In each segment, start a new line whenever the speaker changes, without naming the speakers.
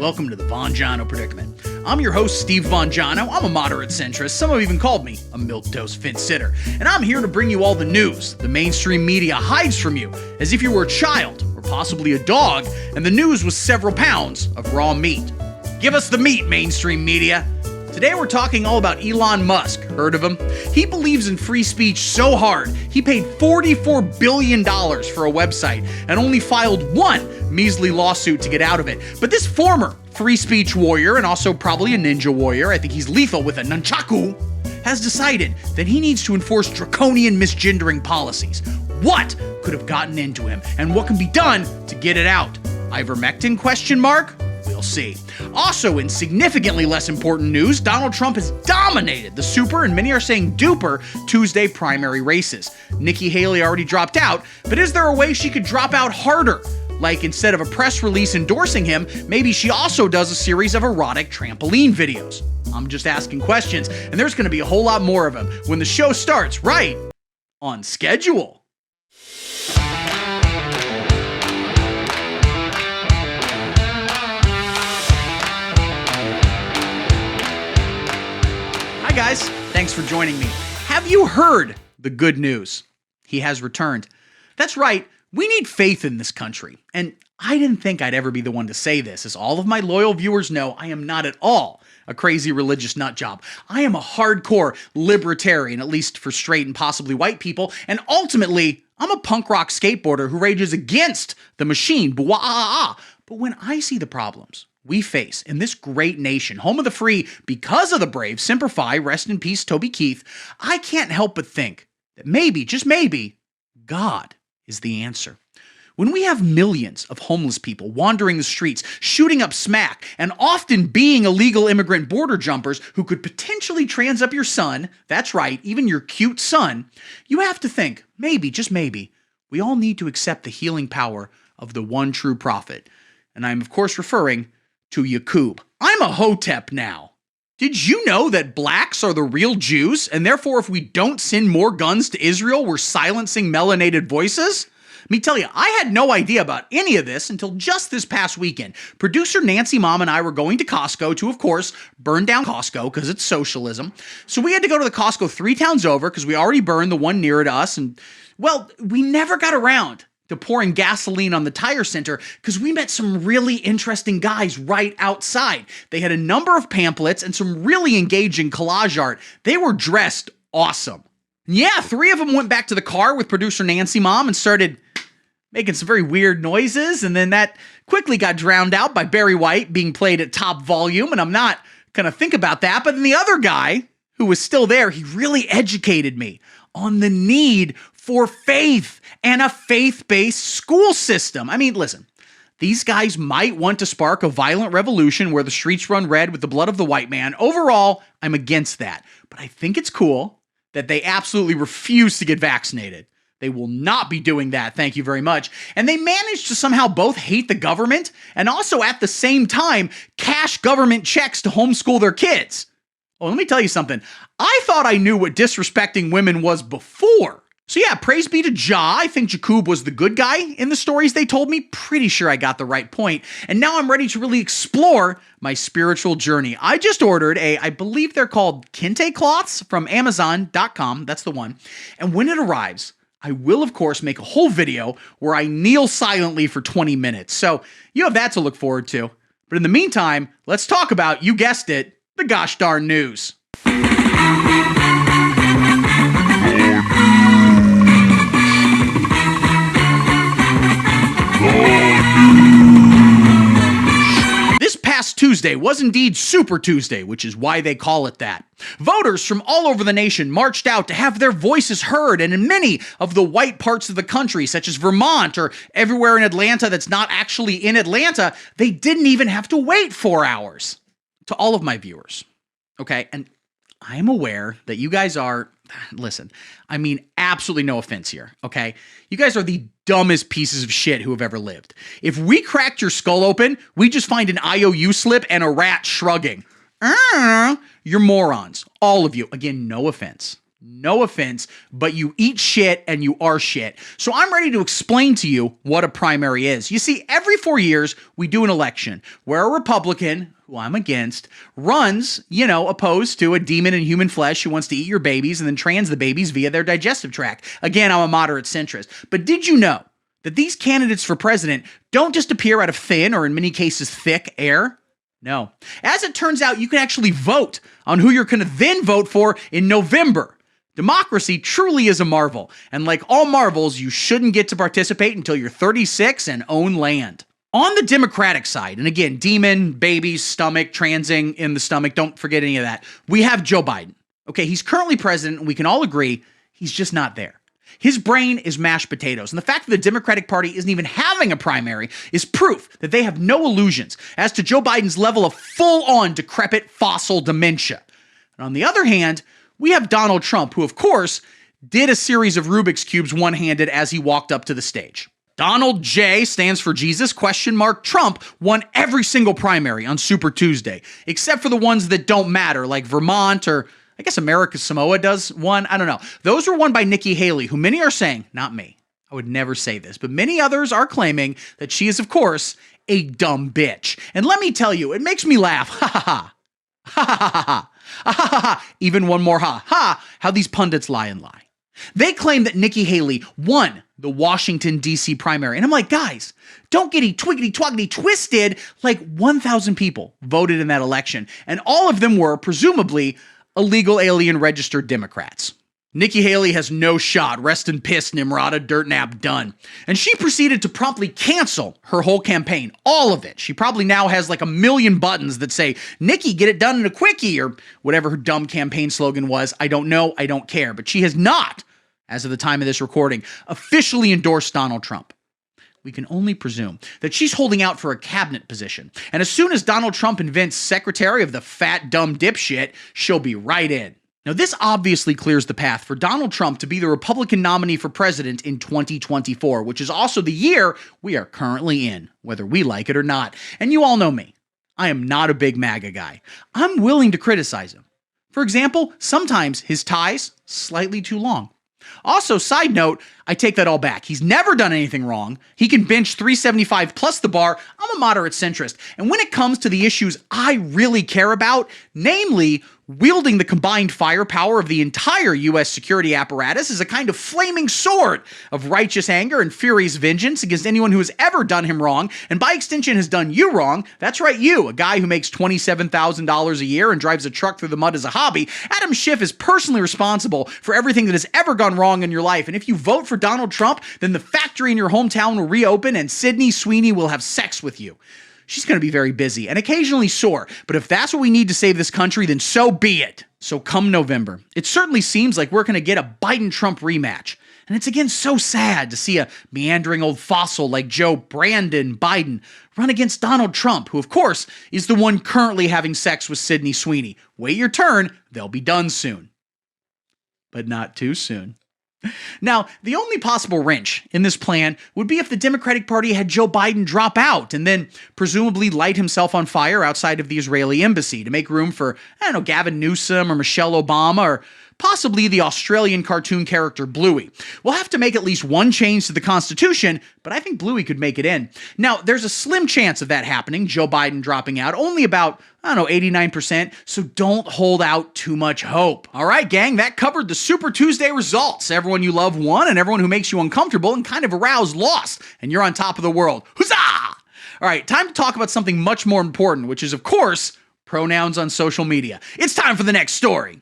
welcome to the Vongiano Predicament. I'm your host, Steve Vongiano. I'm a moderate centrist. Some have even called me a milquetoast fence-sitter. And I'm here to bring you all the news the mainstream media hides from you, as if you were a child, or possibly a dog, and the news was several pounds of raw meat. Give us the meat, mainstream media. Today we're talking all about Elon Musk. Heard of him? He believes in free speech so hard, he paid $44 billion for a website and only filed one measly lawsuit to get out of it. But this former free speech warrior, and also probably a ninja warrior, I think he's lethal with a nunchaku, has decided that he needs to enforce draconian misgendering policies. What could have gotten into him, and what can be done to get it out? Ivermectin, question mark? We'll see. Also, in significantly less important news, Donald Trump has dominated the super, and many are saying duper, Tuesday primary races. Nikki Haley already dropped out, but is there a way she could drop out harder? Like, instead of a press release endorsing him, maybe she also does a series of erotic trampoline videos. I'm just asking questions, and there's going to be a whole lot more of them when the show starts right on schedule. Hi guys, thanks for joining me. Have you heard the good news? He has returned. That's right. We need faith in this country, and I didn't think I'd ever be the one to say this. As all of my loyal viewers know, I am not at all a crazy religious nutjob. I am a hardcore libertarian, at least for straight and possibly white people, and ultimately, I'm a punk rock skateboarder who rages against the machine. But when I see the problems we face in this great nation, home of the free, because of the brave, Semper Fi, rest in peace, Toby Keith, I can't help but think that maybe, just maybe, God is the answer. When we have millions of homeless people wandering the streets, shooting up smack, and often being illegal immigrant border jumpers who could potentially trans up your son, that's right, even your cute son, you have to think, maybe, just maybe, we all need to accept the healing power of the one true prophet. And I'm of course referring to Yaqub. I'm a Hotep now. Did you know that blacks are the real Jews, and therefore if we don't send more guns to Israel, we're silencing melanated voices? Let me tell you, I had no idea about any of this until just this past weekend. Producer Nancy Mom and I were going to Costco to, of course, burn down Costco because it's socialism. So we had to go to the Costco 3 towns over because we already burned the one nearer to us, and, well, we never got around to pouring gasoline on the tire center because we met some really interesting guys right outside. They had a number of pamphlets and some really engaging collage art. They were dressed awesome. Yeah, 3 of them went back to the car with producer Nancy Mom and started making some very weird noises, and then that quickly got drowned out by Barry White being played at top volume, and I'm not gonna think about that, but then the other guy who was still there, he really educated me on the need for faith and a faith-based school system. I mean, listen, these guys might want to spark a violent revolution where the streets run red with the blood of the white man. Overall, I'm against that. But I think it's cool that they absolutely refuse to get vaccinated. They will not be doing that, thank you very much. And they managed to somehow both hate the government and also at the same time cash government checks to homeschool their kids. Oh, let me tell you something. I thought I knew what disrespecting women was before. So yeah, praise be to Jah. I think Yaqub was the good guy in the stories they told me. Pretty sure I got the right point. And now I'm ready to really explore my spiritual journey. I just ordered I believe they're called kente cloths from Amazon.com. That's the one. And when it arrives, I will, of course, make a whole video where I kneel silently for 20 minutes. So you have that to look forward to. But in the meantime, let's talk about, you guessed it, the gosh darn news. This past Tuesday was indeed Super Tuesday, which is why they call it that. Voters from all over the nation marched out to have their voices heard, and in many of the white parts of the country, such as Vermont or everywhere in Atlanta that's not actually in Atlanta, they didn't even have to wait 4 hours. To all of my viewers, okay, and I'm aware that you guys are, listen, I mean, absolutely no offense here, okay? You guys are the dumbest pieces of shit who have ever lived. If we cracked your skull open, we just find an IOU slip and a rat shrugging. You're morons, all of you. Again, no offense. No offense, but you eat shit and you are shit. So I'm ready to explain to you what a primary is. You see, every 4 years, we do an election where a Republican, who I'm against, runs, opposed to a demon in human flesh who wants to eat your babies and then trans the babies via their digestive tract. Again, I'm a moderate centrist. But did you know that these candidates for president don't just appear out of thin, or in many cases thick, air? No. As it turns out, you can actually vote on who you're going to then vote for in November. Democracy truly is a marvel, and like all marvels, you shouldn't get to participate until you're 36 and own land. On the Democratic side, and again, demon, babies, stomach, transing in the stomach, don't forget any of that, we have Joe Biden. Okay, he's currently president, and we can all agree he's just not there. His brain is mashed potatoes, and the fact that the Democratic Party isn't even having a primary is proof that they have no illusions as to Joe Biden's level of full-on decrepit fossil dementia. And on the other hand, we have Donald Trump, who, of course, did a series of Rubik's Cubes one-handed as he walked up to the stage. Donald J stands for Jesus, Trump won every single primary on Super Tuesday, except for the ones that don't matter, like Vermont, or I guess America Samoa does one. I don't know. Those were won by Nikki Haley, who many are saying, not me, I would never say this, but many others are claiming that she is, of course, a dumb bitch. And let me tell you, it makes me laugh. Ha ha ha. Ha ha ha ha. Ha ha ha. Even one more ha. Ha. How these pundits lie and lie. They claim that Nikki Haley won the Washington, D.C. primary. And I'm like, guys, don't get twiggity twisted. Like 1,000 people voted in that election, and all of them were presumably illegal alien registered Democrats. Nikki Haley has no shot. Rest in piss, Nimrata, dirt nap, done. And she proceeded to promptly cancel her whole campaign, all of it. She probably now has like 1 million buttons that say, Nikki, get it done in a quickie, or whatever her dumb campaign slogan was. I don't know, I don't care. But she has not, as of the time of this recording, officially endorsed Donald Trump. We can only presume that she's holding out for a cabinet position. And as soon as Donald Trump invents secretary of the fat, dumb dipshit, she'll be right in. Now, this obviously clears the path for Donald Trump to be the Republican nominee for president in 2024, which is also the year we are currently in, whether we like it or not. And you all know me. I am not a big MAGA guy. I'm willing to criticize him. For example, sometimes his ties slightly too long. Also, side note, I take that all back. He's never done anything wrong. He can bench 375 plus the bar. I'm a moderate centrist. And when it comes to the issues I really care about, namely wielding the combined firepower of the entire U.S. security apparatus as a kind of flaming sword of righteous anger and furious vengeance against anyone who has ever done him wrong, and by extension has done you wrong. That's right, you, a guy who makes $27,000 a year and drives a truck through the mud as a hobby. Adam Schiff is personally responsible for everything that has ever gone wrong in your life. And if you vote for Donald Trump, then the factory in your hometown will reopen and Sydney Sweeney will have sex with you. She's going to be very busy and occasionally sore, but if that's what we need to save this country, then so be it. So come November, it certainly seems like we're going to get a Biden-Trump rematch. And it's again so sad to see a meandering old fossil like Joe Brandon Biden run against Donald Trump, who of course is the one currently having sex with Sydney Sweeney. Wait your turn, they'll be done soon. But not too soon. Now, the only possible wrench in this plan would be if the Democratic Party had Joe Biden drop out and then presumably light himself on fire outside of the Israeli embassy to make room for, Gavin Newsom or Michelle Obama or possibly the Australian cartoon character Bluey. We'll have to make at least one change to the Constitution, but I think Bluey could make it in. Now, there's a slim chance of that happening, Joe Biden dropping out, only about, 89%, so don't hold out too much hope. All right, gang, that covered the Super Tuesday results. Everyone you love won, and everyone who makes you uncomfortable and kind of aroused lost, and you're on top of the world. Huzzah! All right, time to talk about something much more important, which is, of course, pronouns on social media. It's time for the next story.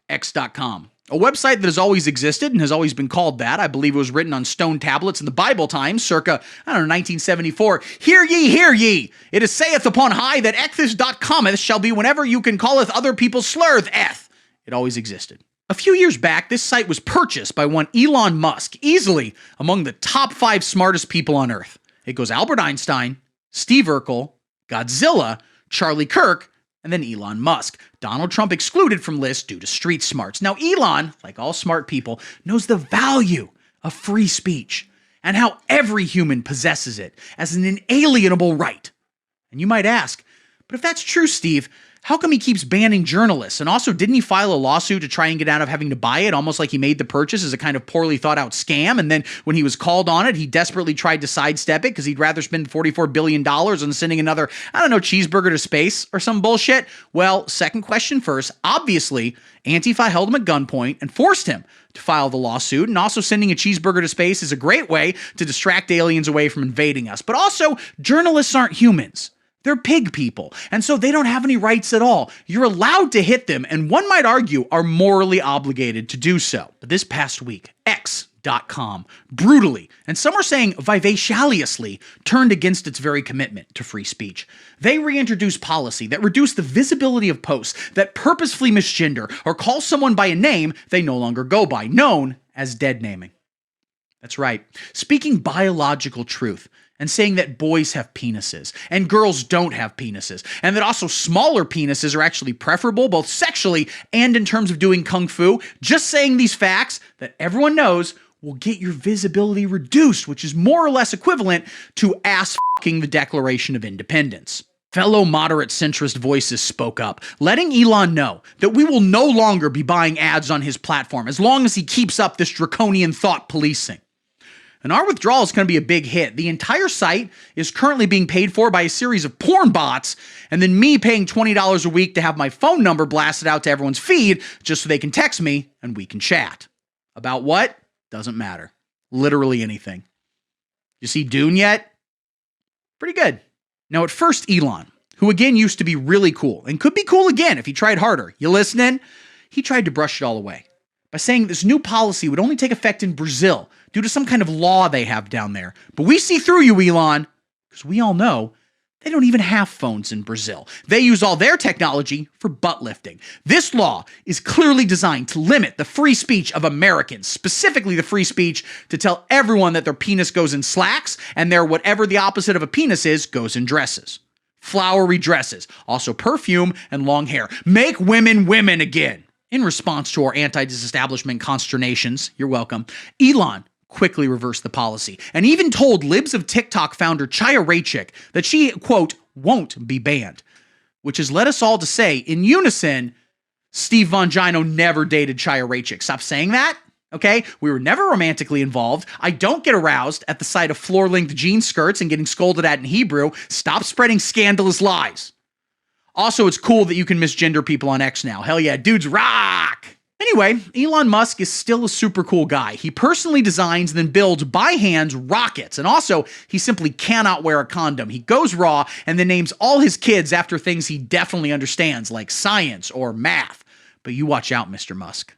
X.com. A website that has always existed and has always been called that. I believe it was written on stone tablets in the Bible times, circa, 1974. Hear ye! It is saith upon high that ecthis.cometh shall be whenever you can calleth other people slurth eth. It always existed. A few years back, this site was purchased by one Elon Musk, easily among the top 5 smartest people on Earth. It goes Albert Einstein, Steve Urkel, Godzilla, Charlie Kirk, and then Elon Musk. Donald Trump excluded from lists due to street smarts. Now, Elon, like all smart people, knows the value of free speech and how every human possesses it as an inalienable right. And you might ask, But if that's true, Steve, how come he keeps banning journalists? And also, didn't he file a lawsuit to try and get out of having to buy it, almost like he made the purchase as a kind of poorly thought out scam? And then when he was called on it, he desperately tried to sidestep it because he'd rather spend $44 billion on sending another, cheeseburger to space or some bullshit? Well, second question first. Obviously, Antifa held him at gunpoint and forced him to file the lawsuit, and also sending a cheeseburger to space is a great way to distract aliens away from invading us. But also, journalists aren't humans. They're pig people, and so they don't have any rights at all. You're allowed to hit them, and one might argue are morally obligated to do so. But this past week, X.com brutally, and some are saying vivaciously, turned against its very commitment to free speech. They reintroduced policy that reduced the visibility of posts that purposefully misgender or call someone by a name they no longer go by, known as dead naming. That's right, speaking biological truth and saying that boys have penises and girls don't have penises, and that also smaller penises are actually preferable both sexually and in terms of doing kung fu. Just saying these facts that everyone knows will get your visibility reduced, which is more or less equivalent to ass-fucking the Declaration of Independence. Fellow moderate centrist voices spoke up, letting Elon know that we will no longer be buying ads on his platform as long as he keeps up this draconian thought policing. And our withdrawal is going to be a big hit. The entire site is currently being paid for by a series of porn bots, and then me paying $20 a week to have my phone number blasted out to everyone's feed just so they can text me and we can chat. About what? Doesn't matter. Literally anything. You see Dune yet? Pretty good. Now at first, Elon, who again used to be really cool and could be cool again if he tried harder. You listening? He tried to brush it all away by saying this new policy would only take effect in Brazil due to some kind of law they have down there. But we see through you, Elon, because we all know they don't even have phones in Brazil. They use all their technology for butt lifting. This law is clearly designed to limit the free speech of Americans, specifically the free speech to tell everyone that their penis goes in slacks and their whatever the opposite of a penis is goes in dresses. Flowery dresses, also perfume and long hair. Make women women again. In response to our anti-disestablishment consternations, you're welcome, Elon quickly reversed the policy and even told Libs of TikTok founder Chaya Raichik that she, quote, won't be banned, which has led us all to say, in unison, Steve Vongino never dated Chaya Raichik. Stop saying that, okay? We were never romantically involved. I don't get aroused at the sight of floor-length jean skirts and getting scolded at in Hebrew. Stop spreading scandalous lies. Also, it's cool that you can misgender people on X now. Hell yeah, dudes rock! Anyway, Elon Musk is still a super cool guy. He personally designs and then builds by hand rockets. And also, he simply cannot wear a condom. He goes raw and then names all his kids after things he definitely understands, like science or math. But you watch out, Mr. Musk.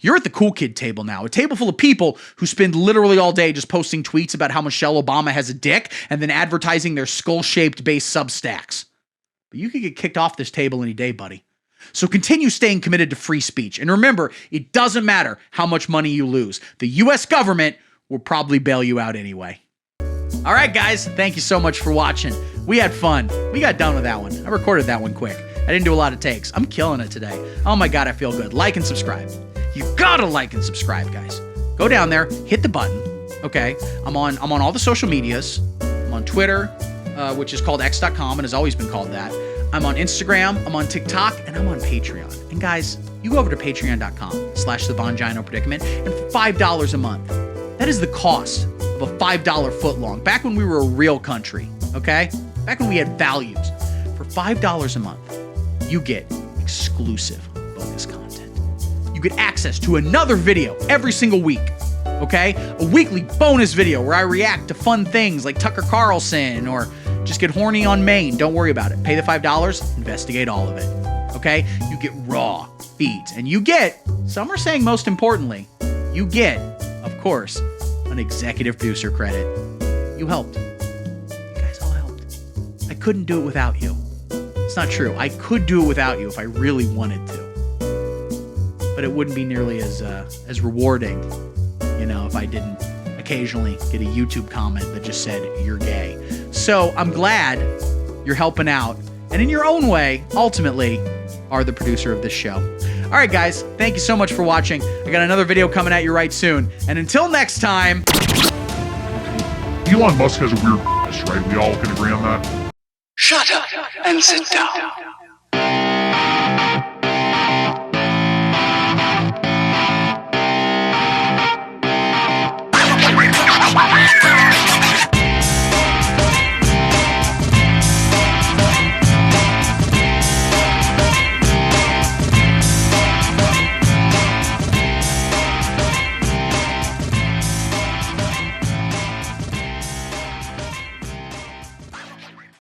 You're at the cool kid table now, a table full of people who spend literally all day just posting tweets about how Michelle Obama has a dick and then advertising their skull-shaped base Substacks. But you could get kicked off this table any day, buddy. So continue staying committed to free speech. And remember, it doesn't matter how much money you lose. The U.S. government will probably bail you out anyway. All right, guys, thank you so much for watching. We had fun. We got done with that one. I recorded that one quick. I didn't do a lot of takes. I'm killing it today. Oh my God, I feel good. Like and subscribe. You gotta like and subscribe, guys. Go down there, hit the button. Okay, I'm on all the social medias. I'm on Twitter, which is called X.com and has always been called that. I'm on Instagram, I'm on TikTok, and I'm on Patreon. And guys, you go over to patreon.com/The Vongino Predicament, and for $5 a month, that is the cost of a $5 footlong. Back when we were a real country, okay? Back when we had values. For $5 a month, you get exclusive bonus content. You get access to another video every single week. Okay? A weekly bonus video where I react to fun things like Tucker Carlson or just get horny on Maine. Don't worry about it. Pay the $5, investigate all of it. Okay? You get raw feeds. And you get, some are saying most importantly, you get, of course, an executive producer credit. You helped. You guys all helped. I couldn't do it without you. It's not true. I could do it without you if I really wanted to. But it wouldn't be nearly as rewarding, if I didn't occasionally get a YouTube comment that just said, you're gay. So I'm glad you're helping out. And in your own way, ultimately, are the producer of this show. All right, guys, thank you so much for watching. I got another video coming at you right soon. And until next time...
Elon Musk has a weird penis, right? We all can agree on that? Shut up and sit down.